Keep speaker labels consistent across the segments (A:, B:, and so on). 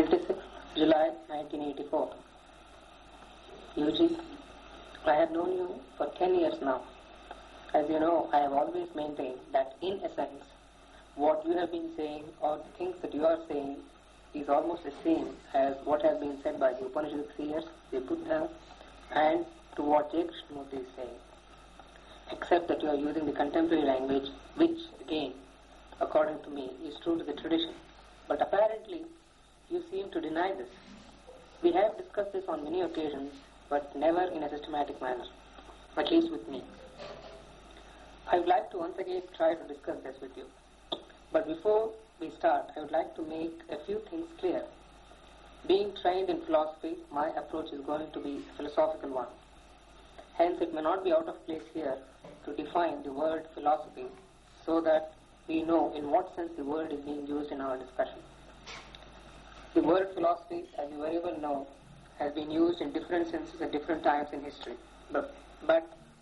A: 26th July 1984. Eugene, I have known you for 10 years now. As you know, I have always maintained that in essence, what you have been saying or the things that you are saying is almost the same as what has been said by the Upanishad seers, the Buddha, and to what J. Krishnamurti is saying. Except that you are using the contemporary language, which again, according to me, is true to the tradition. But apparently, you seem to deny this. We have discussed this on many occasions, but never in a systematic manner, at least with me. I would like to once again try to discuss this with you. But before we start, I would like to make a few things clear. Being trained in philosophy, my approach is going to be a philosophical one. Hence, it may not be out of place here to define the word philosophy so that we know in what sense the word is being used in our discussion. The word philosophy, as you very well know, has been used in different senses at different times in history. But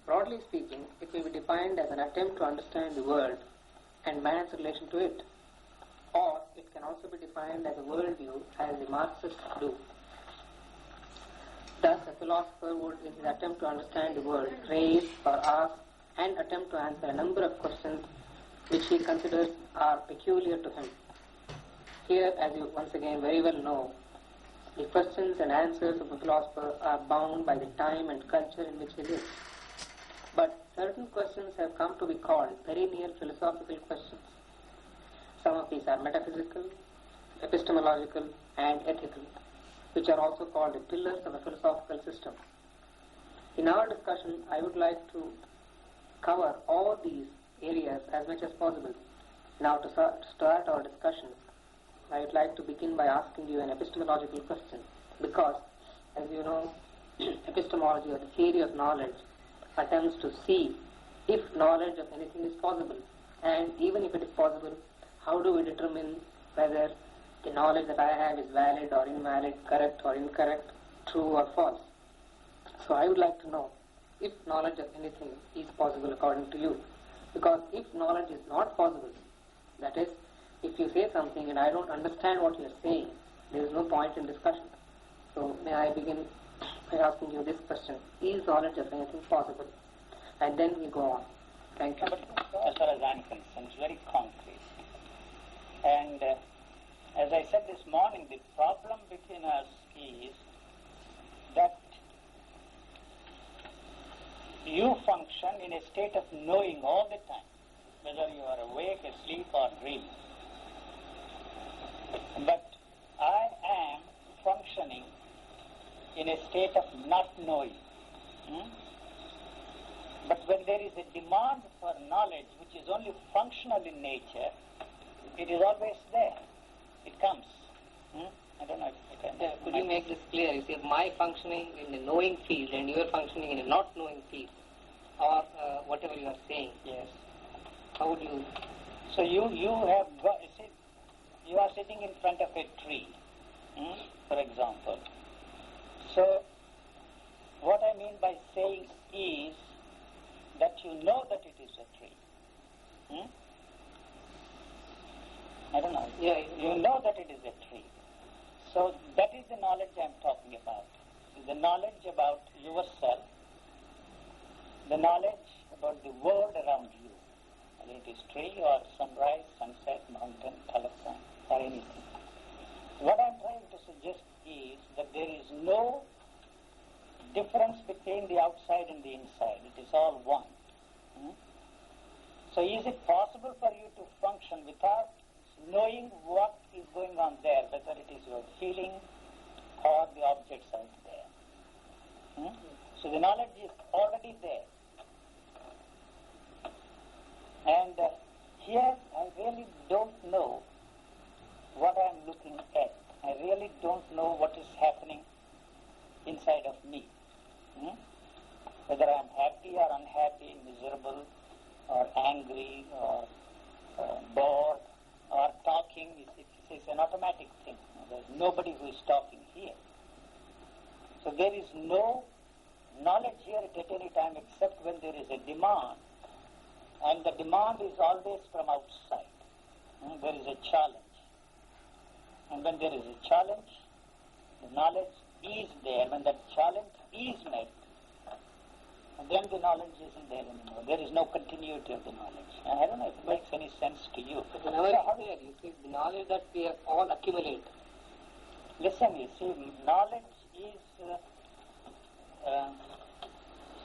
A: broadly speaking, it may be defined as an attempt to understand the world and man's relation to it. Or it can also be defined as a worldview, as the Marxists do. Thus, a philosopher would, in his attempt to understand the world, raise or ask and attempt to answer a number of questions which he considers are peculiar to him. Here, as you once again very well know, the questions and answers of a philosopher are bound by the time and culture in which he lives. But certain questions have come to be called perennial philosophical questions. Some of these are metaphysical, epistemological, and ethical, which are also called the pillars of a philosophical system. In our discussion, I would like to cover all these areas as much as possible. Now, to start our discussion, I would like to begin by asking you an epistemological question, because, as you know, epistemology, or the theory of knowledge, attempts to see if knowledge of anything is possible, and even if it is possible, how do we determine whether the knowledge that I have is valid or invalid, correct or incorrect, true or false. So I would like to know if knowledge of anything is possible according to you. Because if knowledge is not possible, that is, if you say something and I don't understand what you are saying, there is no point in discussion. So may I begin by asking you this question: is knowledge of anything possible? And then we go on. Thank you.
B: But as far as I'm concerned, it's very concrete. And as I said this morning, the problem between us is that you function in a state of knowing all the time, whether you are awake, asleep, or dreaming. But I am functioning in a state of not knowing. But when there is a demand for knowledge, which is only functional in nature, it is always there. It comes. I don't know if I can.
A: Could you make this clear? You see, my functioning in a knowing field and you are functioning in a not knowing field, or whatever you are saying.
B: Yes.
A: How would you?
B: So you have got, you are sitting in front of a tree, for example. So what I mean by saying is that you know that it is a tree. I don't know.
A: Yeah,
B: you know that it is a tree. So that is the knowledge I am talking about. The knowledge about yourself, the knowledge about the world around you, whether it is tree or sunrise, sunset, mountain, telephone, or anything. What I am trying to suggest is that there is no difference between the outside and the inside. It is all one. So is it possible for you to function without knowing what is going on there, whether it is your feeling or the objects out there? So the knowledge is already there. And here I really don't know what I am looking at. I really don't know what is happening inside of me. Whether I am happy or unhappy, miserable or angry or bored or talking, it's an automatic thing. There's nobody who is talking here. So there is no knowledge here at any time except when there is a demand. And the demand is always from outside. There is a challenge. And when there is a challenge, the knowledge is there. When that challenge is met, then the knowledge isn't there anymore. There is no continuity of the knowledge. I don't know if it makes any sense to you.
A: But whenever you see the knowledge that we have all accumulate.
B: Listen, you see, knowledge is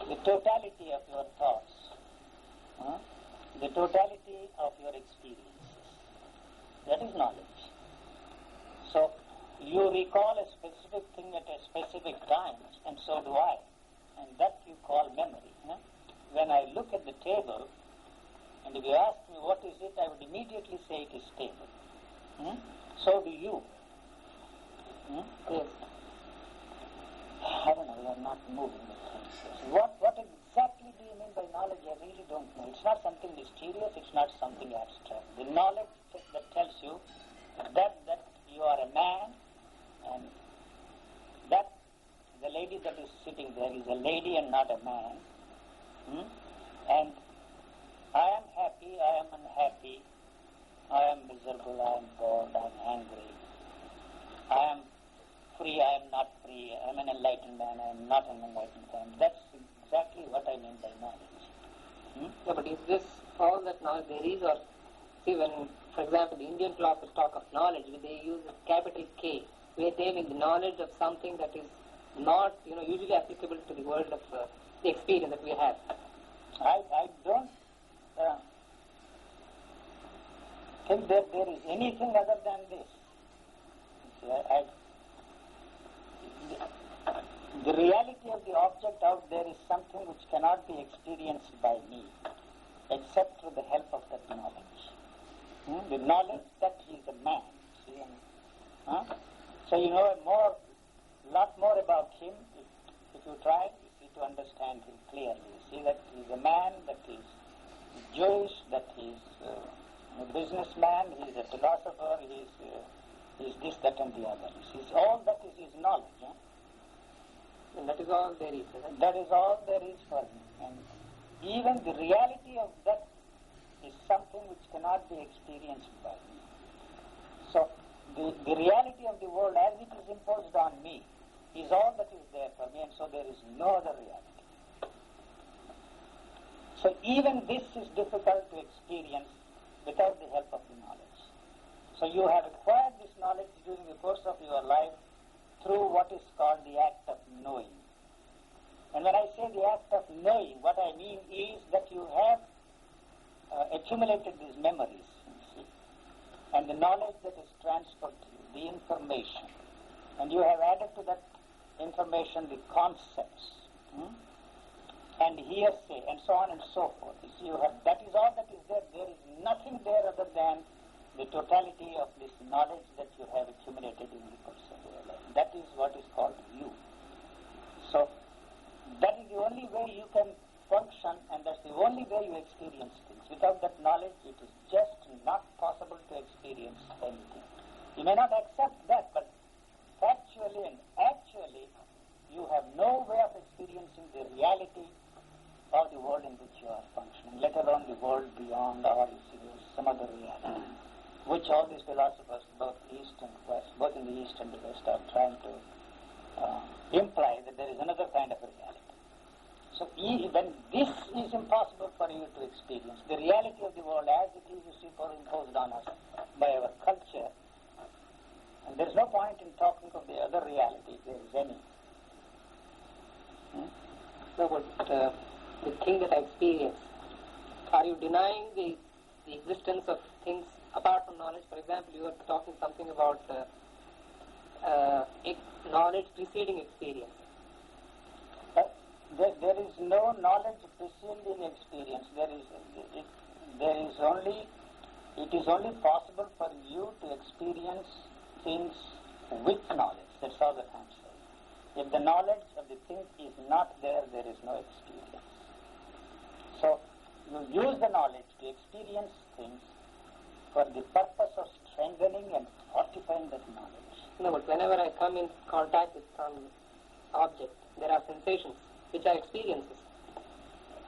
B: the totality of your thoughts, the totality of your experiences. That is knowledge. So, you recall a specific thing at a specific time, and so do I. And that you call memory. When I look at the table, and if you ask me what is it, I would immediately say it is table. So do you.
A: Yes.
B: I don't know, we are not moving with things. What exactly do you mean by knowledge? I really don't know. It's not something mysterious, it's not something abstract. The knowledge that tells you that you are a man, and that the lady that is sitting there is a lady and not a man. And I am happy, I am unhappy, I am miserable, I am bored, I am angry, I am free, I am not free, I am an enlightened man, I am not an enlightened man. That's exactly what I mean by knowledge.
A: Yeah, but is this all that knowledge there is, or see when, for example, the Indian philosophers talk of knowledge, they use a capital K, where they mean the knowledge of something that is not, usually applicable to the world of the experience that we have.
B: I don't think that there is anything other than this. The reality of the object out there is something which cannot be experienced by me, except through the help of that knowledge. The knowledge that he is a man. See, so you know a lot more about him if you try to understand him clearly. See that he is a man, that he is Jewish, that he is a businessman, he is a philosopher, he is this, that, and the other. See, all that is his knowledge.
A: And that is all there is.
B: That is all there is for him. And even the reality of that is something which cannot be experienced by me. So, the reality of the world as it is imposed on me is all that is there for me, and so there is no other reality. So even this is difficult to experience without the help of the knowledge. So you have acquired this knowledge during the course of your life through what is called the act of knowing. And when I say the act of knowing, what I mean is that you have accumulated these memories, you see, and the knowledge that is transferred to you, the information, and you have added to that information the concepts, and hearsay, and so on and so forth. You see, that is all that is there. There is nothing there other than the totality of this knowledge that you have accumulated in the course of your life. That is what is called you. So, that is the only way you can function, and that's the only way you experience things. Without that knowledge, it is just not possible to experience anything. You may not accept that, but factually and actually, you have no way of experiencing the reality of the world in which you are functioning, let alone the world beyond, or some other reality, which all these philosophers, both East and West, both in the East and the West, are trying to imply that there is another kind of a reality. So when this is impossible for you to experience, the reality of the world as it is superimposed on us by our culture, and there is no point in talking of the other reality, if there is any.
A: No, but the thing that I experience, are you denying the existence of things apart from knowledge? For example, you were talking something about knowledge preceding experience.
B: There is no knowledge preceding experience. It is only possible for you to experience things with knowledge. That's all that I'm saying. If the knowledge of the thing is not there, there is no experience. So, you use the knowledge to experience things for the purpose of strengthening and fortifying that knowledge.
A: No, but whenever I come in contact with some object, there are sensations, which are experiences.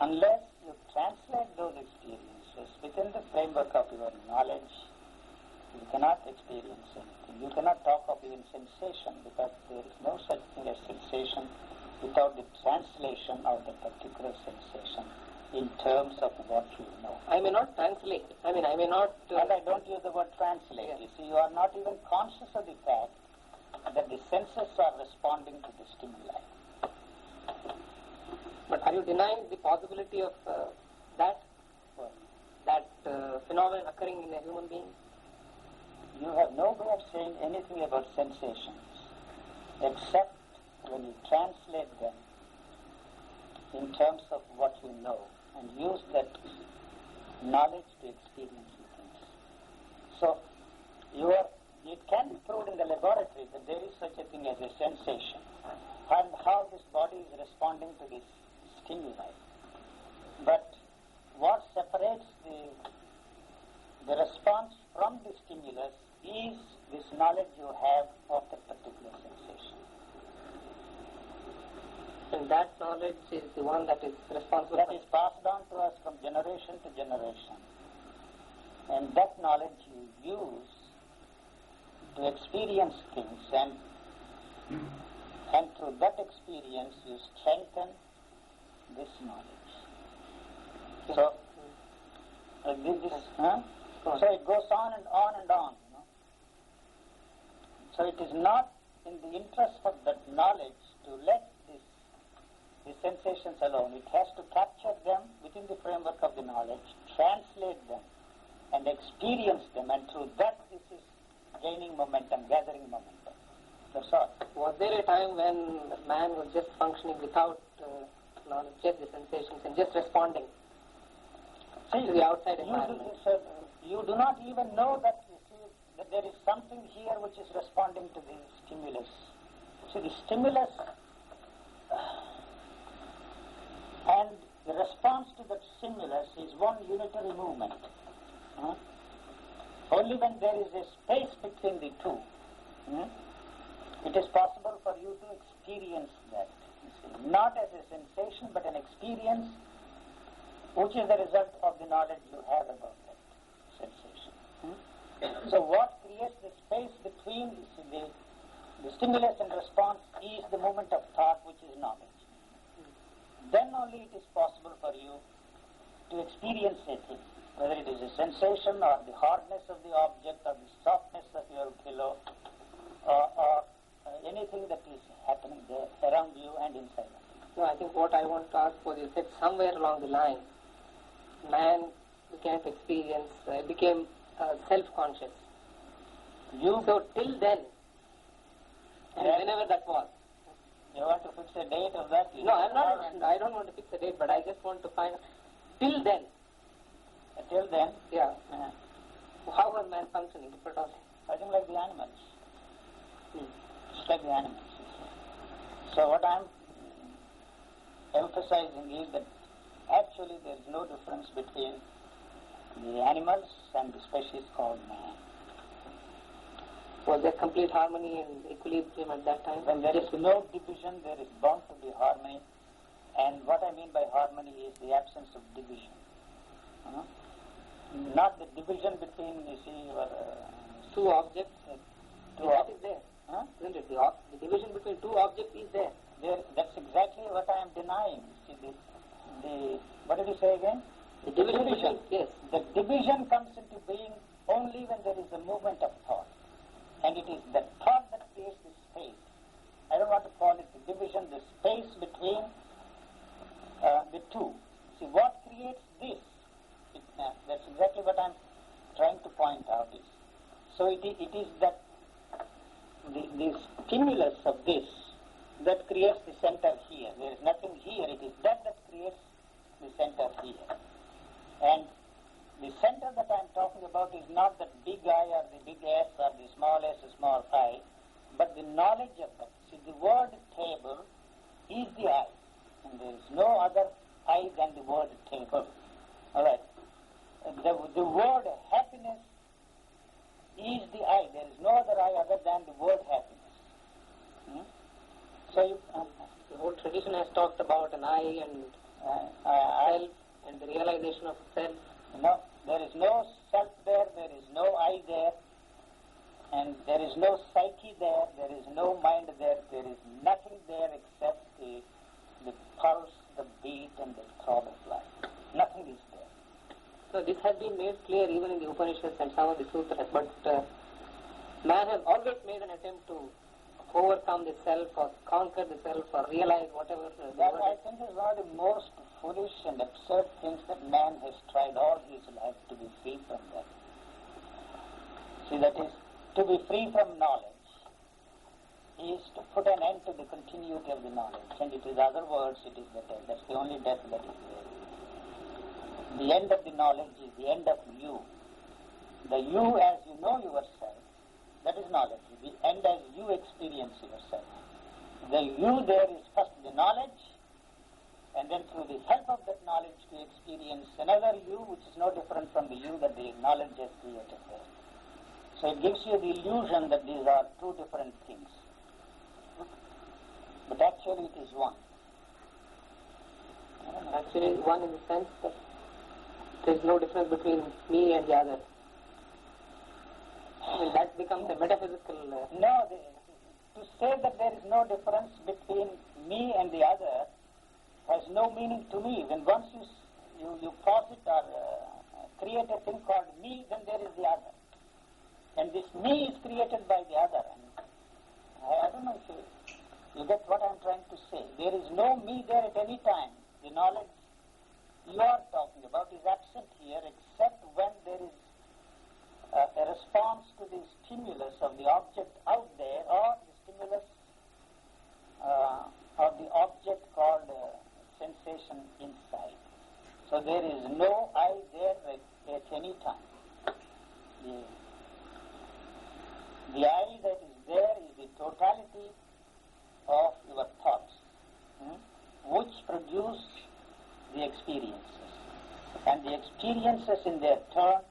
B: Unless you translate those experiences within the framework of your knowledge, You cannot experience anything. You cannot talk of even sensation because there is no such thing as sensation without the translation of the particular sensation in terms of what you know.
A: I may not translate. I may not...
B: And I don't use the word translate.
A: Yes.
B: You see, you are not even conscious of the fact that the senses are responding to the stimuli.
A: But are you denying the possibility of that phenomenon occurring in a human being?
B: You have no way of saying anything about sensations except when you translate them in terms of what you know and use that knowledge to experience the things. So it can be proved in the laboratory that there is such a thing as a sensation and how this body is responding to this stimuli. But what separates the response from the stimulus is this knowledge you have of that particular sensation.
A: And that knowledge is the one that is responsible.
B: That is passed on to us from generation to generation. And that knowledge you use to experience things, and through that experience you strengthen this knowledge. So, so it goes on and on and on. You know? So it is not in the interest of that knowledge to let the sensations alone. It has to capture them within the framework of the knowledge, translate them, and experience them, and through that this is gaining momentum, gathering momentum. That's all.
A: Was there a time when man was just functioning without knowledge, just the sensations, and just responding to the outside environment?
B: You do not even know that, you see, that there is something here which is responding to the stimulus. See, the stimulus and the response to that stimulus is one unitary movement. Only when there is a space between the two, it is possible for you to experience that. You see, not as a sensation, but an experience which is the result of the knowledge you have about that sensation. So what creates the space between the stimulus and response is the moment of thought, which is knowledge. Then only it is possible for you to experience a thing, whether it is a sensation or the hardness of the object or the softness of your pillow or anything that is happening there around you and inside of you.
A: No, I think what I want to ask was, you said somewhere along the line, man began to experience, became self-conscious. So till then, and whenever that was.
B: You want to fix a date of that?
A: No, I don't want to fix a date, but I just want to find, till then.
B: Till then?
A: Yeah. How was man functioning, if at all?
B: I think like the animals. Just like the animals. So what I'm emphasizing is that actually there is no difference between the animals and the species called man.
A: Was there complete harmony and equilibrium at that time?
B: When there is no division, there is bound to be harmony. And what I mean by harmony is the absence of division. Not the division between, you see, your...
A: two objects.
B: That
A: is there. Isn't it? The division between two objects is there.
B: That's exactly what I am denying. See, what did you say again?
A: The division. Yes.
B: The division comes into being only when there is a movement of thought. And it is the thought that creates the space. I don't want to call it the division, the space between the two. See, what creates this? That's exactly what I'm trying to point out. So it is that the stimulus of this that creates the center here. There is nothing here. It is that creates the center here. And the center that I'm talking about is not that big I or the big S or the small s or small I, but the knowledge of that. See, the word table is the I, and there is no other I than the word table. All right. The word happiness is the I. There is no other I other than the word happiness. So
A: the whole tradition has talked about an I and self and the realization of self.
B: No, there is no self there, there is no I there. and there is no psyche there, there is no mind there, there is nothing there except the pulse, the beat, and the throb of life. Nothing is there.
A: So this has been made clear even in the Upanishads and some of the sutras, but man has always made an attempt to overcome the self or conquer the self or realize whatever.
B: That I think is one of the most foolish and absurd things that man has tried all his life to be free from that. See, that is, to be free from knowledge is to put an end to the continuity of the knowledge, and it is other words, it is the death. That's the only death that is there. The end of the knowledge is the end of you. The you as you know yourself, that is knowledge. The end as you experience yourself. The you there is first the knowledge, and then through the help of that knowledge to experience another you which is no different from the you that the knowledge has created there. So it gives you the illusion that these are two different things. But actually it is one.
A: Actually one in the sense that there is no difference between me and the other. I mean, that becomes a metaphysical...
B: No, to say that there is no difference between me and the other has no meaning to me. When once you posit or create a thing called me, then there is the other. And this me is created by the other. And I don't know if you get what I'm trying to say. There is no me there at any time. The knowledge you are talking about is absent here except when there is a response to the stimulus of the object out there or the stimulus of the object called sensation inside. So there is no I there at any time. The I that is there is the totality of your thoughts, which produce the experiences. And the experiences in their turn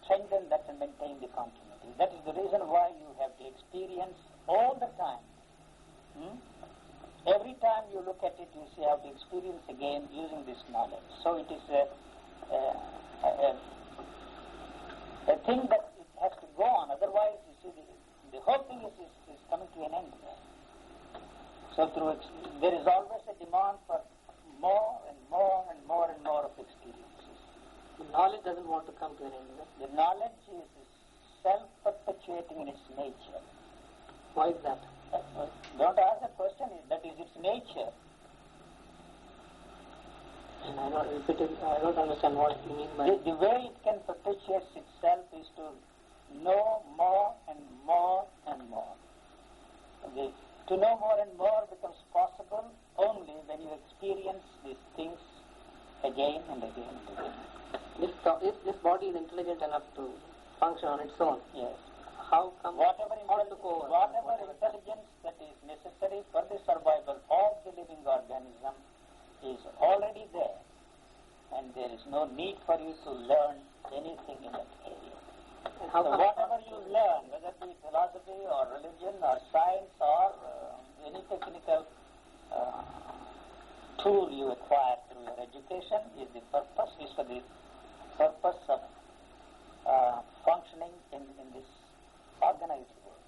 B: strengthen that and maintain the continuity. That is the reason why you have the experience all the time. Every time you look at it, you see how to experience again using this knowledge. So it is a thing that it has to go on. Otherwise, you see, the whole thing is coming to an end there. So there is always a demand for more and more and more and more of experiences.
A: The knowledge doesn't want to come to an end.
B: The knowledge is self-perpetuating in its nature.
A: Why is that?
B: Don't ask the question, that is its nature.
A: And I don't understand what you mean by...
B: The way it can perpetuate itself is to know more and more and more. To know more and more becomes possible only when you experience these things again and again and again.
A: This body is intelligent enough to function on its own.
B: Yes.
A: How come
B: whatever intelligence that is necessary for the survival of the living organism is already there, and there is no need for you to learn anything in that area. So whatever you learn, whether it be philosophy or religion or science or any technical tool you acquire through your education, is for the purpose of functioning in this organized world.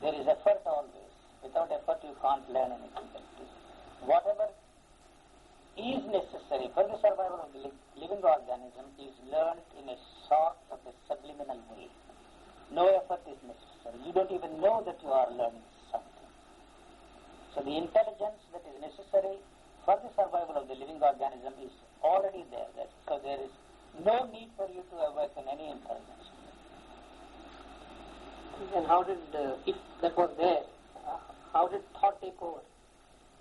B: There is effort always. Without effort you can't learn anything like this. Whatever is necessary for the survival of the living organism is learned in a sort of a subliminal way. No effort is necessary. You don't even know that you are learning something. So the intelligence that is necessary for the survival of the living organism is already there. So there is no need for you to awaken any intelligence.
A: And how did, if that was there, how did thought take over?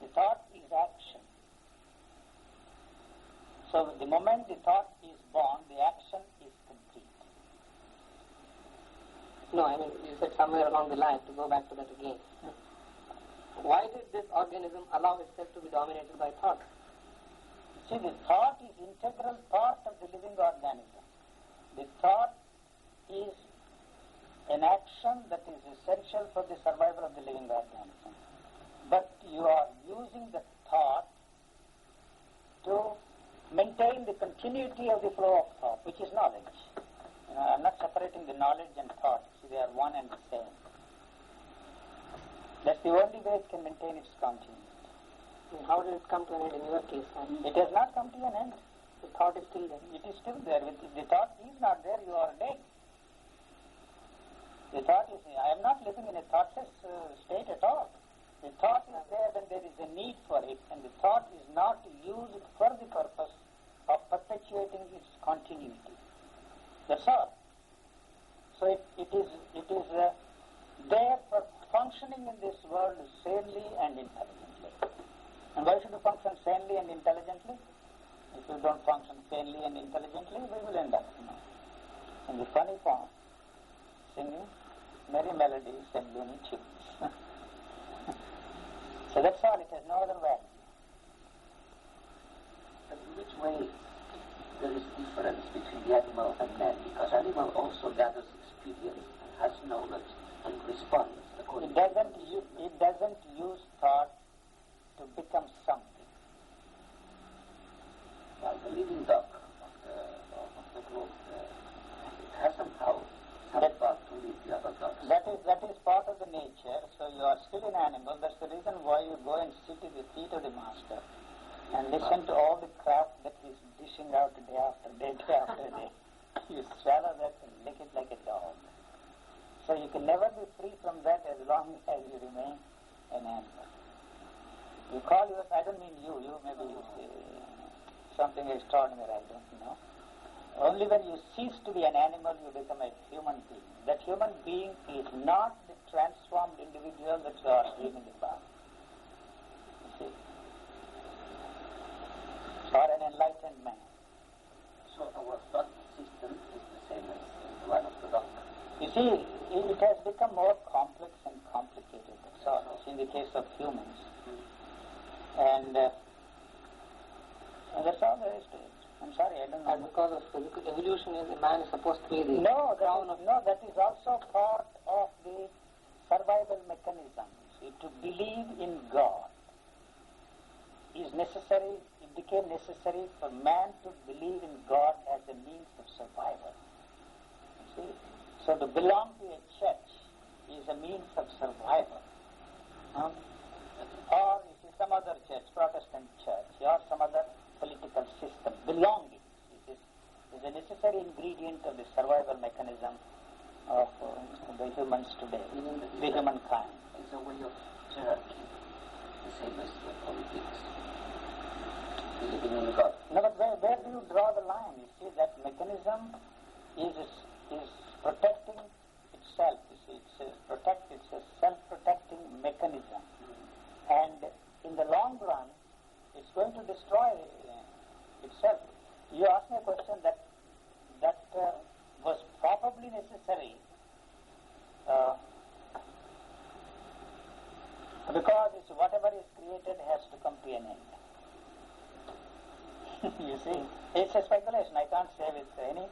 B: The thought is action. So the moment the thought is born, the action is complete.
A: No, I mean, you said somewhere along the line, to go back to that again. Why did this organism allow itself to be dominated by thought?
B: See, the thought is integral part of the living organism. The thought is an action that is essential for the survival of the living organism. But you are using the thought to maintain the continuity of the flow of thought, which is knowledge. I'm not separating the knowledge and thought. See, they are one and the same. That's the only way it can maintain its continuity.
A: And how did it come to an end in your case?
B: It has not come to an end.
A: The thought is still there.
B: It is still there. If the thought is not there, you are dead. The thought is, I am not living in a thoughtless state at all. The thought is there when there is a need for it, and the thought is not used for the purpose of perpetuating its continuity. That's all. So it is there for functioning in this world sanely and intelligently. And why should you function sanely and intelligently? If you don't function sanely and intelligently, we will end up in the funny form, singing merry melodies and loony tunes. So that's all. It has no other value.
C: But in which way there is difference between the animal and man? Because animal also gathers experience and has knowledge and responds according
B: It doesn't use thought to become something.
C: While the living dog of the group, it has somehow some thought to lead the other dogs.
B: That is part of the nature. So you are still an animal. That's the reason why you go and sit at the feet of the master and listen to all the crap that he's dishing out day after day, day after day. You swallow that and lick it like a dog. So you can never be free from that as long as you remain an animal. You call yourself, I don't mean you maybe you say something extraordinary, I don't know. Only when you cease to be an animal, you become a human being. That human being is not the transformed individual that you are dreaming about. You see? Or an enlightened man.
C: So our thought system is the same as the one of the dog.
B: You see, it has become more complex and complicated. That's all. In the case of humans. And that's all there is to it. I'm sorry, I don't know.
A: And because of physical evolution, the man is supposed to be the
B: crown of... No, that is also part of the survival mechanism. See, to believe in God is necessary. It became necessary for man to believe in God as a means of survival. You see? So to belong to a church is a means of survival. Or if it's some other church, Protestant church, or some other political system, belonging is a necessary ingredient of the survival mechanism of the humans today, the humankind.
C: It's a way of hierarchy, the same as the politics. Believing in God.
B: No, but where do you draw the line? You see, that mechanism is protecting itself. You see, it's a self-protecting mechanism. And in the long run, it's going to destroy itself. You asked me a question that was probably necessary because whatever is created has to come to an end. You see, it's a speculation. I can't say with any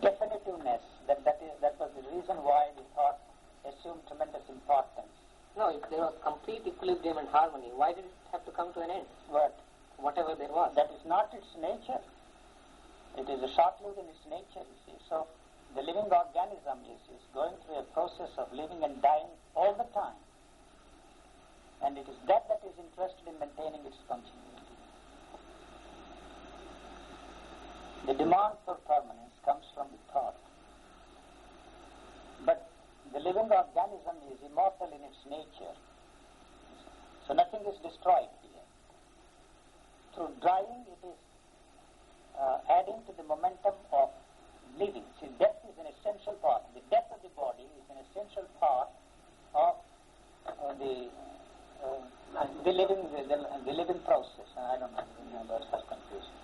B: definitiveness that was the reason why the thought assumed tremendous importance.
A: No, if there was complete equilibrium and harmony, why did it have to come to an end?
B: But
A: whatever there was.
B: That is not its nature. It is a short-lived in its nature, you see. So the living organism is going through a process of living and dying all the time. And it is that is interested in maintaining its continuity. The demand for permanence comes from the thought. But the living organism is immortal in its nature. So nothing is destroyed here. Through dying, it is adding to the momentum of living. See, death is an essential part. The death of the body is an essential part of the living process. I don't know, that's such confusion.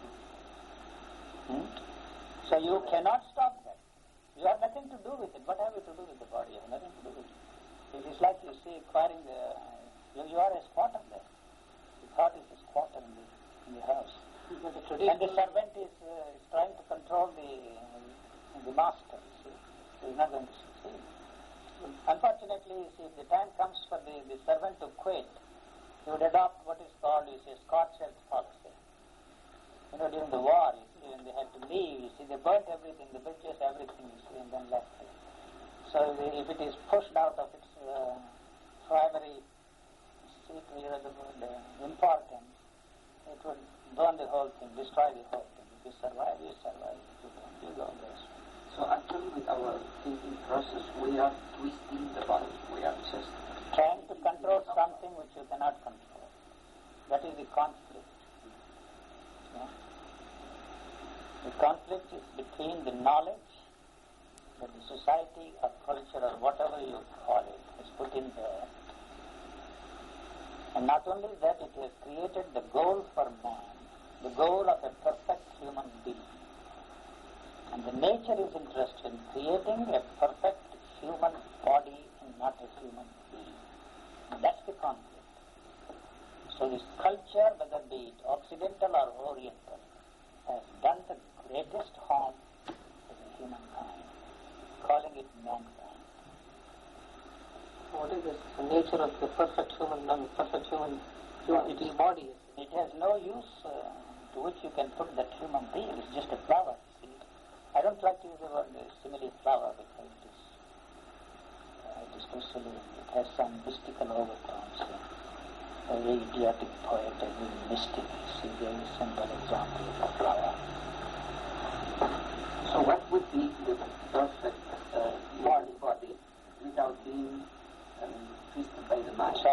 B: So you cannot stop that. You have nothing to do with it. What have you to do with the body? You have nothing to do with it. It is like you see acquiring you are a squatter there. The thought is a squatter in the house. And the servant is trying to control the master. See? He is not going to succeed. Unfortunately, see, if the time comes for the servant to quit, he would adopt what is called a scorched-earth policy. You know, during the war, you see, when they had to leave, you see, they burnt everything, the bridges, everything, you see, let's say. So if it is pushed out of its primary importance, it would burn the whole thing, destroy the whole thing. If you survive, you survive. If you don't, you go there.
C: So actually with our thinking process, we are twisting the body. We are just
B: trying to control something which you cannot control. That is the conflict. Yeah? The conflict is between the knowledge that the society or culture or whatever you call it is put in there. And not only that, it has created the goal for man, the goal of a perfect human being. And the nature is interested in creating a perfect human body and not a human being. And that's the conflict. So this culture, whether be it Occidental or Oriental, has done the greatest harm to the humankind, calling it mankind.
A: What is this? The nature of the perfect human body?
B: It has no use to which you can put that human being. It's just a flower. See? I don't like to use the word simile flower because it is too silly. It has some mystical overtones. Every idiotic poet, every mystic, see, gave a simple example of a flower.
C: So what would be the perfect body without being twisted by the mind?
B: It's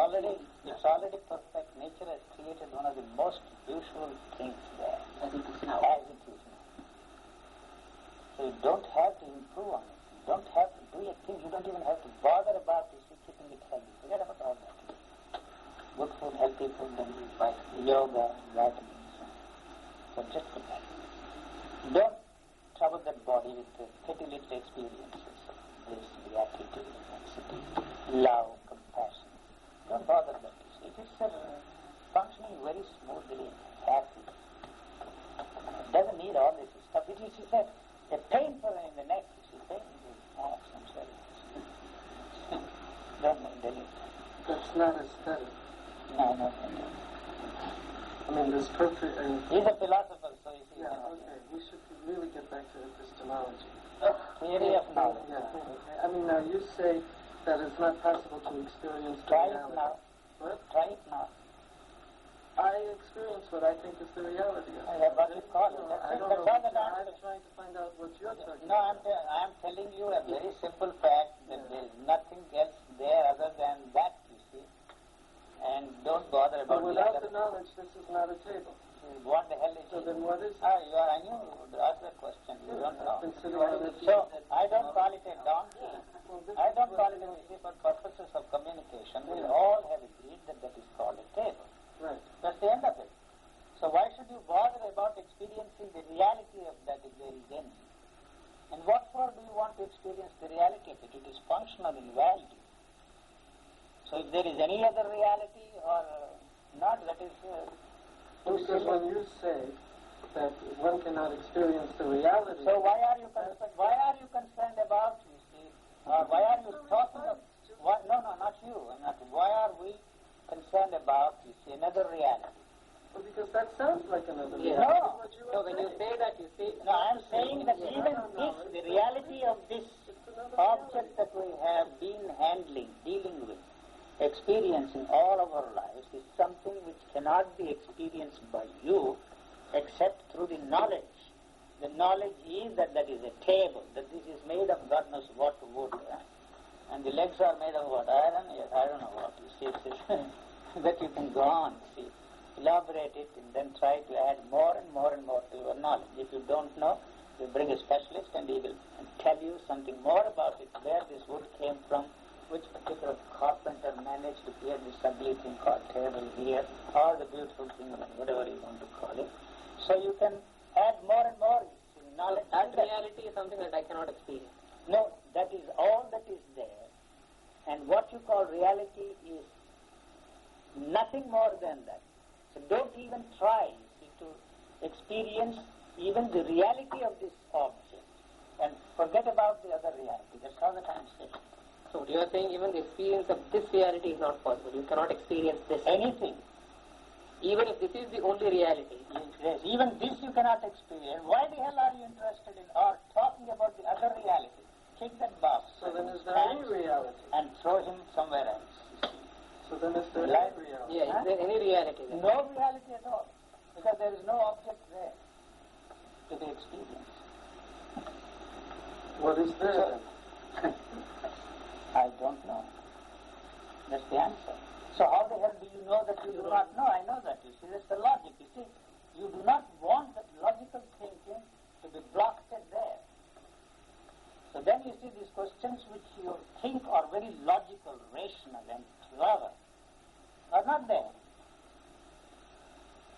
B: already perfect. Nature has created one of the most beautiful things there.
C: As it is now.
B: As it is now. So you don't have to improve on it. You don't have to do a thing. You don't even have to bother about keeping it healthy. Forget about all that. Good food, healthy food, and yoga, vitamins. So just for that. Don't trouble that body with petty little experiences of bliss, beatitude, immensity, love, compassion. Don't bother that. It is functioning very smoothly, happy. It doesn't need all this stuff. It is, he said, a pain for in the neck. You see, pain in the arms, I'm sorry. Don't mind any.
D: That's not aesthetic.
B: No.
D: I mean, this perfect...
B: He's a philosopher, so you see.
D: Yeah, okay. We should really get back to epistemology.
B: Theory of knowledge.
D: Yeah, okay. I mean, now you say that it's not possible to experience the
B: Try it
D: reality.
B: now.
D: What?
B: Try it now.
D: I experience what I think is the reality of it.
B: Yeah, what you call it.
D: I don't
B: That's
D: know.
B: all that
D: I'm
B: answer.
D: trying to find out what you're talking
B: No,
D: about.
B: I'm telling you a very simple fact that there is nothing else there other than that, you see. And don't bother
D: But
B: about
D: without
B: the
D: the knowledge, this is not a table.
B: What the hell is
D: So
B: it?
D: then what is it?
B: I knew you would ask that question. You don't know.
D: I've been sitting on it.
B: So, I don't call it a donkey.
D: Well, this
B: I
D: is
B: don't
D: what-
B: call it a donkey for purposes of communication. We all have agreed that that is called a table.
D: Right.
B: That's the end of it. So why should you bother about experiencing the reality of that if there is any? And what for do you want to experience the reality of it? It is functional in value. So if there is any other reality or not, that is too
D: Because
B: silly.
D: when you say that one cannot experience the reality...
B: So why are you concerned about, you see, or why are you talking of, no, not you, why are we concerned about, you see, another reality?
D: Well, because that sounds like another
A: Yeah.
D: reality.
B: No.
D: What you
A: So
D: are
A: when you
D: saying.
A: say that, you say...
B: No, I am saying that even this, the reality of this object that we have been dealing with, experiencing all of our lives is something which cannot be experienced by you except through the knowledge. The knowledge is that is a table, that this is made of God knows what wood, and the legs are made of what? Iron? Yes, I don't know what. You see, that you can go on, see. Elaborate it and then try to add more and more and more to your knowledge. If you don't know, you bring a specialist and he will tell you something more about it, where this wood came from, which particular carpenter managed to create this ugly thing called table here, or the beautiful thing, whatever you want to call it. So you can add more and more knowledge.
A: That reality is something that I cannot experience.
B: No, that is all that is there. And what you call reality is nothing more than that. So don't even try to experience even the reality of this object and forget about the other reality. That's all that I'm saying.
A: So you are saying even the experience of this reality is not possible. You cannot experience this.
B: Anything.
A: Even if this is the only reality.
B: Yes, even this you cannot experience. Why the hell are you interested in or talking about the other reality? Take
D: then is there any reality?
B: and throw him somewhere else.
D: So then is there
B: Like-
D: any reality?
A: Yeah, is there any reality there?
B: No reality at all, because there is no object there to be experienced.
D: What is there then?
B: I don't know. That's the answer. So how the hell do you know that you do not know? I know that. You see, that's the logic. You see, you do not want that logical thinking to be blocked there. So then you see these questions which you think are very logical, rational and clever are not there.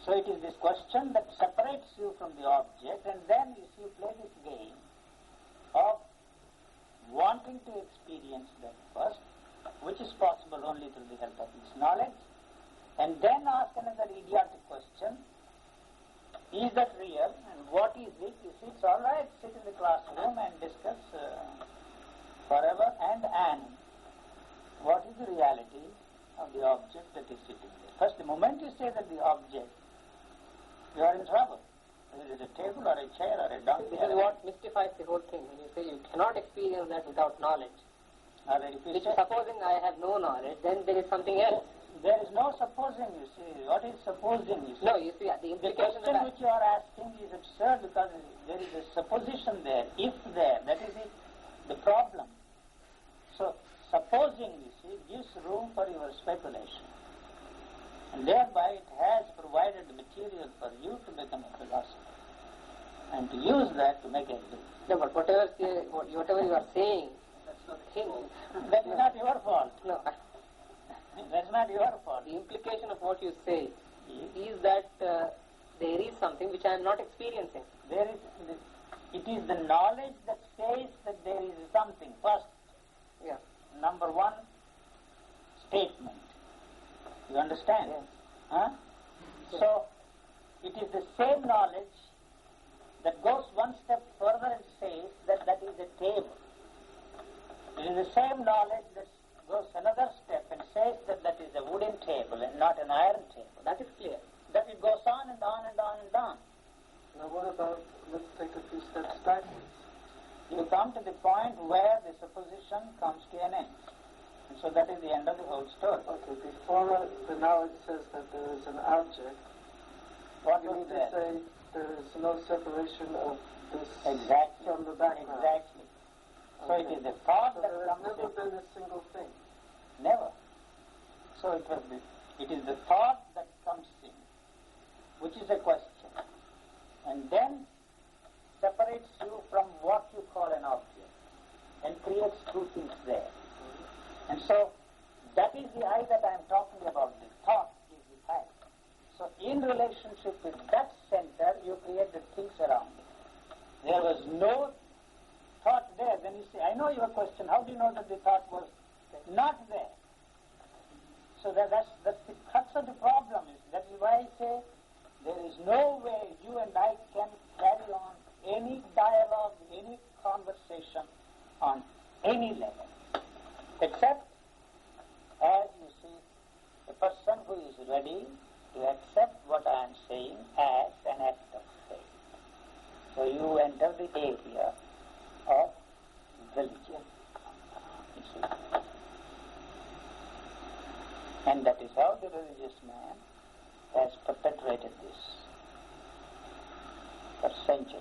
B: So it is this question that separates you from the object, and then you see you play this game of wanting to experience that first, which is possible only through the help of this knowledge, and then ask another idiotic question: is that real, and what is it? You see, it's all right, sit in the classroom and discuss forever and what is the reality of the object that is sitting there. First, the moment you say that the object, you are in trouble. Whether it is a table or a chair or a donkey.
A: This is what mystifies the whole thing. When you say you cannot experience that without knowledge.
B: Or if you
A: Which,
B: say,
A: supposing I have no knowledge, then there is something else.
B: there is no supposing, you see. What is supposing, you see?
A: No, you see, the
B: The
A: implication
B: question
A: that
B: which you are asking is absurd because there is a supposition there, if there, that is it, the problem. So, supposing, you see, gives room for your speculation. And thereby it has provided the material for you to become a philosopher and to use that to make a living.
A: No, but whatever you are saying,
C: That's not
A: thing,
B: That is not your fault.
A: no,
B: That's not your fault.
A: the implication of what you say is that there is something which I am not experiencing.
B: There is, it is the knowledge that says that there is something. First,
A: Yeah.
B: number one statement. You understand?
A: Yes.
B: Huh? So, it is the same knowledge that goes one step further and says that that is a table. It is the same knowledge that goes another step and says that that is a wooden table and not an iron table.
A: That is clear.
B: That it goes on and on and on and on.
D: Now what about, let's take a few steps backwards.
B: You come to the point where the supposition comes to an end. And so that is the end of the whole story.
D: Okay, before the knowledge says that there is an object,
B: What
D: you
B: was
D: need to
B: that?
D: say there is no separation of this
B: Exactly.
D: from the background.
B: Exactly. So it
D: Okay.
B: is the thought
D: So
B: that
D: there has
B: comes
D: never
B: in.
D: been a single thing.
B: Never. So it is the thought that comes in, which is a question, and then separates you from what you call an object, and creates two things there. And so that is the I that I am talking about. The thought is the I. So in relationship with that center, you create the things around it. There was no thought there. Then you say, I know your question. How do you know that the thought was not there? So that's the crux of the problem. That is why I say there is no way you and I can carry on any dialogue, any conversation on any level, except as you see a person who is ready to accept what I am saying as an act of faith. So you enter the area of religion. You see. And that is how the religious man has perpetrated this for centuries.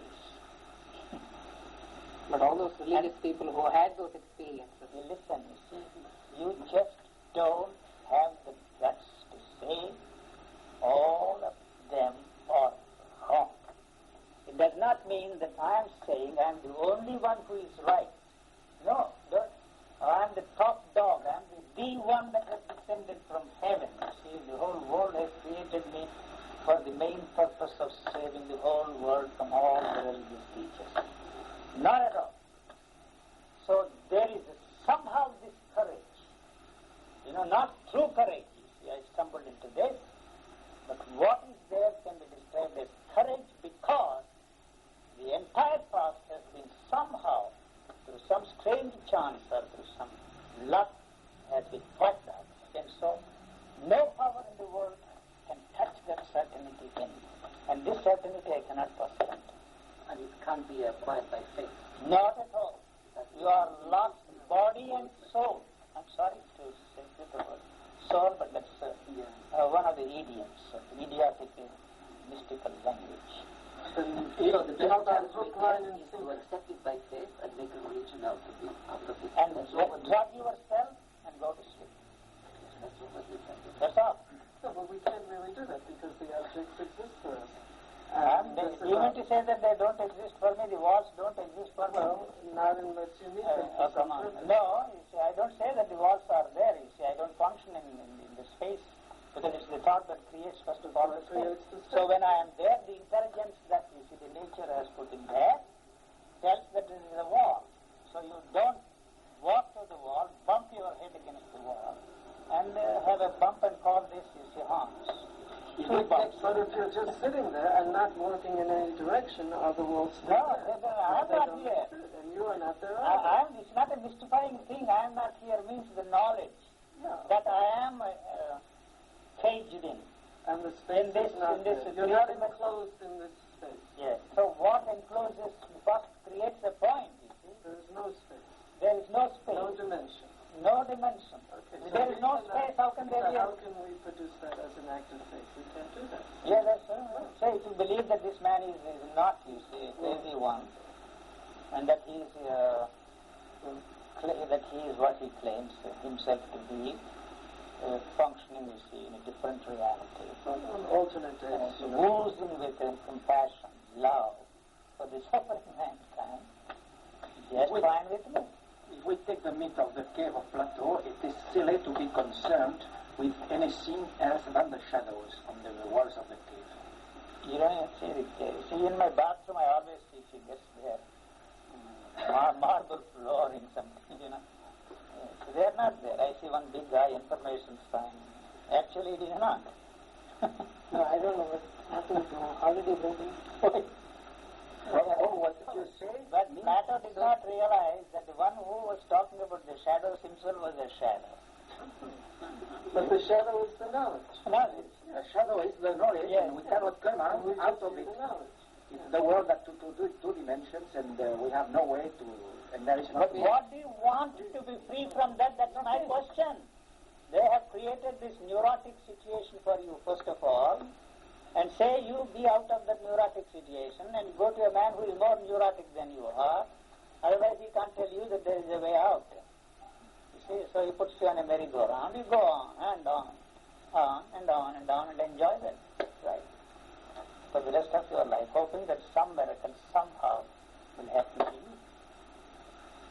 A: But all those religious people who had those experiences,
B: You listen, you see, you just don't have the guts to say all of them are wrong. It does not mean that I am saying I am the only one who is right. No, I am the top dog. I am the one that has descended from heaven. You see, the whole world has created me for the main purpose of saving the whole world from all the religious teachers. Not at all. So there is somehow this courage. Not true courage. You see, I stumbled into this. But what is there can be described as courage because the entire past has been somehow, through some strange chance or through some luck, has been wiped out. And so no power in the world can touch that certainty in me. And this certainty I cannot pass on.
C: And it can't be acquired by faith.
B: Not at all. You are lost body Drug yourself and go to sleep. That's all.
D: No, but we can't really do that because the objects exist for us.
B: Do you mean to say that they don't exist for me? The walls don't exist for me?
D: Well, not unless you need them for some purpose.
B: No, you see, I don't say that the walls are there. You see, I don't function in the space because it's the thought that creates first of all the space. So when I am there, the intelligence that you see the nature has put in there tells that this is a wall. So you don't walk to the wall, bump your head against the wall, and have a bump and call this, you see, harms.
D: But if you're just sitting there and not walking in any direction, are the walls still there?
B: No, I'm not here.
D: And you are not there
B: It's not a mystifying thing. I am not here means the knowledge that I am caged in.
D: And the space is not there. You're not enclosed in this space.
B: Yes. So what encloses first creates a point, you see.
D: There is no space.
B: There is no space.
D: No dimension.
B: No dimension.
D: Okay,
B: If there is no space, how can there be
D: how can we produce that as an active space? We can't do that.
B: Yeah, that's so if you believe that this man is not, you see, a crazy one, and that he is that he is what he claims himself to be, functioning, you see, in a different reality.
D: An alternate day.
B: Oozing with compassion, love for the suffering mankind. Yes, fine with me.
E: If we take the myth of the cave of Plato, it is silly to be concerned with anything else than the shadows on the walls of the cave.
B: You don't see the cave. See, in my bathroom, I always see figures there. Marble flooring, something, you know. So they are not there. I see one big guy, information sign. Actually, it is not.
A: No, I don't know what happened to him. How did he bring him?
E: What did you say?
B: But Plato did not realize that the one who was talking about the shadows himself was a shadow.
D: But the shadow is the knowledge.
B: Knowledge.
E: The shadow is the knowledge, and we cannot come out of it.
D: The knowledge.
E: It's the world that two dimensions, and we have no way to, and there is
B: But
E: nothing.
B: what do you want to be free from that? That's my question. They have created this neurotic situation for you, first of all, and say you be out of that neurotic situation and go to a man who is more neurotic than you are. Otherwise he can't tell you that there is a way out. You see, so he puts you on a merry-go-round. You go on and on, and on and on, and enjoy that, right? For the rest of your life, hoping that some miracle somehow will happen to you.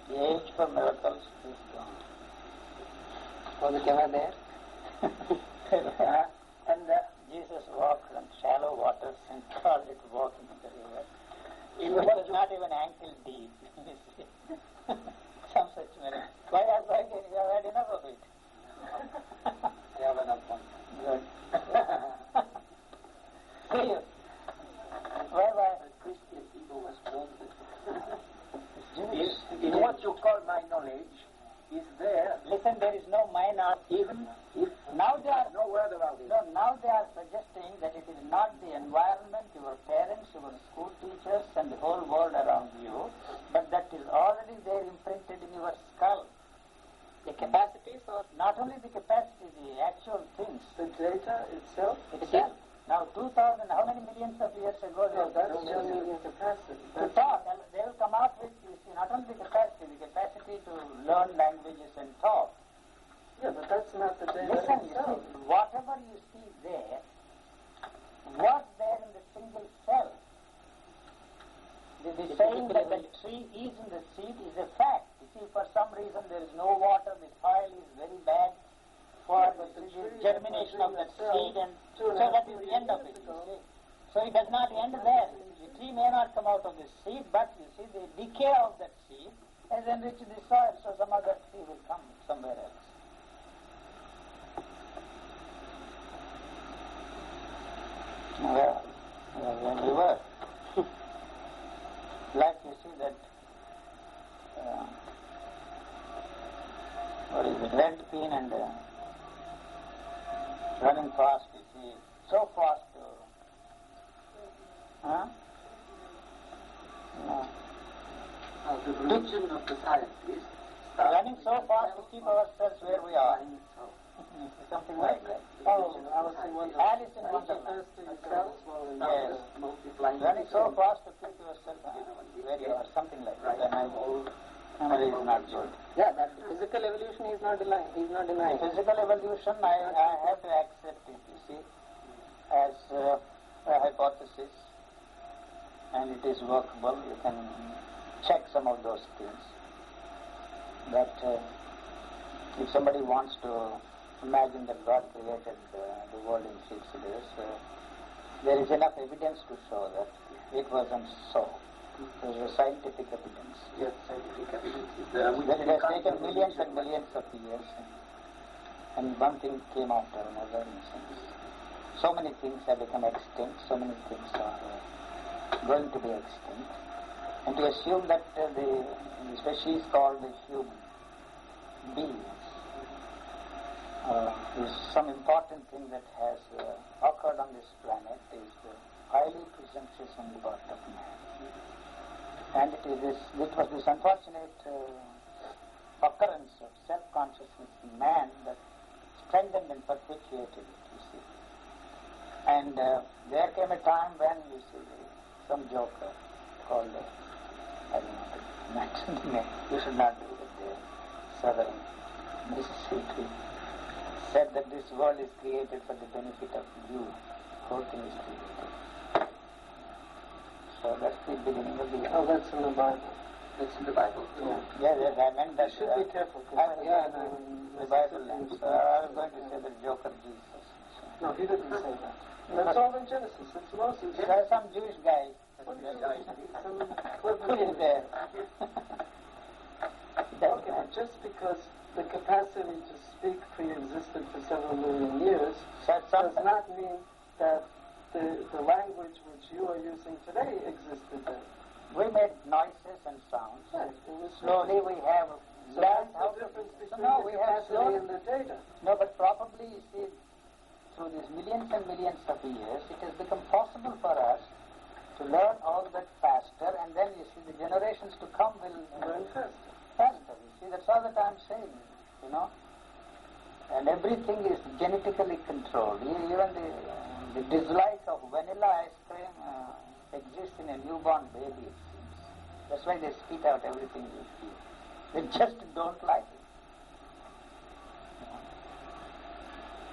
B: The age for miracles is gone.
A: Was it ever there?
B: And Jesus walked on shallow waters and called it walking in the river. It was not even ankle deep. You see. Some such miracle. Why are you have had enough of it?
E: I have enough one.
B: Good. See you. Bye-bye.
C: Christian people was planted.
E: In what you call my knowledge is there,
B: Listen, there is no mind art.
E: even if
B: Now they are
E: no word about it.
B: No, now they are suggesting that it is not the environment, your parents, your school teachers, and the whole world around you, but that is already there imprinted in your skull.
A: The capacities or
B: Not only the capacity, the actual things
D: The data itself?
B: itself. Now, 2,000, how many millions of years ago?
D: No, that's
B: they
D: just the capacity.
B: to talk. And they will come out with, you see, not only the capacity to learn languages and talk.
D: Yeah, but that's not the data
B: Listen, you
D: itself.
B: see, whatever you see there was there in the single cell. The saying that the tree is in the seed is a fact. You see, for some reason there is no water, the soil is very bad for the germination of that seed, and so that is the end of it, you see. So it does not end there. The tree may not come out of the seed, but you see, the decay of that seed has enriched the soil, so some other tree will come somewhere else. Well, when we were, like you see that, what is it, red pin and running fast, you see, so fast. Huh? No.
C: The religion of the scientists
B: Running so fast to keep ourselves where we are. Something like that.
D: Oh, Alice in Wonderland.
B: Alice in Wonderland. Yes.
C: multiplying.
B: Running so fast to keep yourself where you are. Something like that. And I'm old. and it is not good.
D: Yeah, that physical evolution he's not denying. He's not denying.
B: Physical evolution, I have to accept it, you see, as a hypothesis, and it is workable. You can check some of those things. That if somebody wants to imagine that God created the world in 6 days, there is enough evidence to show that it wasn't so. There is scientific evidence.
C: Yes, scientific evidence is
B: That it has taken millions and millions of years, and one thing came after another. In a sense. So many things have become extinct, so many things are going to be extinct. And to assume that the species called the human beings is some important thing that has occurred on this planet is highly presumptuous on the part of man. And it was this unfortunate occurrence of self-consciousness in man that strengthened and perpetuated it, you see. And there came a time when, you see, some joker called, I don't know, mention the name, you should not do it there, Southern Mississippi, said that this world is created for the benefit of you. Whole thing is created. So that's the beginning of the...
D: Oh, that's in the Bible.
C: It's in the Bible.
B: Yes, I meant that...
D: You should be careful.
B: The Bible lands. I was going to say the joker Jesus.
D: No, he didn't say that. That's all in Genesis. It's Moses.
B: There's some Jewish guy.
D: Some
B: Put it there.
D: Okay, but just because the capacity to speak pre-existed for several million years does not mean that the language which you are using today existed then.
B: We made noises and sounds.
D: Right.
B: Slowly we have
D: So
B: learned
D: that's
B: how
D: the difference between
B: no,
D: the
B: we have
D: capacity
B: slowly,
D: and the data.
B: no, but probably, you see, through these millions and millions of years, it has become possible for us to learn all that faster, and then, you see, the generations to come will
D: Learn faster.
B: faster. You see, that's all that I'm saying, you know. And everything is genetically controlled. Even the dislike of vanilla ice cream exists in a newborn baby, it seems. That's why they spit out everything you feel. They just don't like it.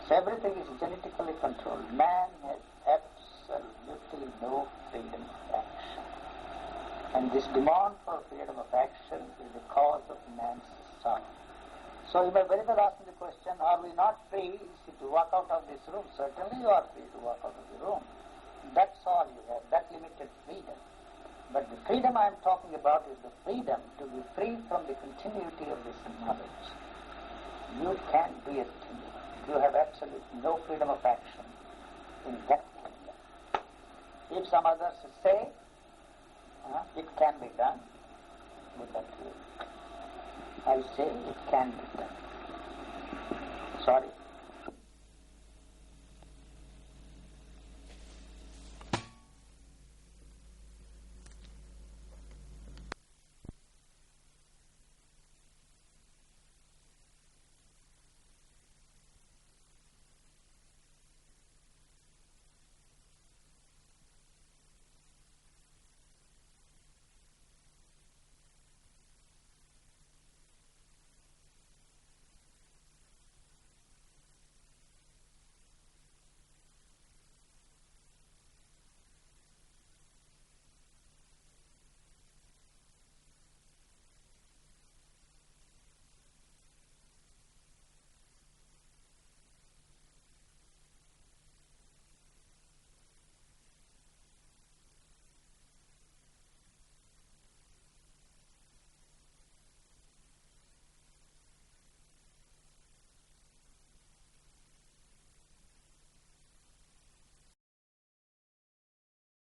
B: So everything is genetically controlled. Man has absolutely no freedom of action. And this demand for freedom of action is the cause of man's sorrow. So you may very well ask me the question, are we not free to walk out of this room? Certainly you are free to walk out of the room. That's all you have, that limited freedom. But the freedom I am talking about is the freedom to be free from the continuity of this knowledge. You can't be a kingdom. You have absolutely no freedom of action in that kingdom. If some others say it can be done, with that I say it can be done. Sorry.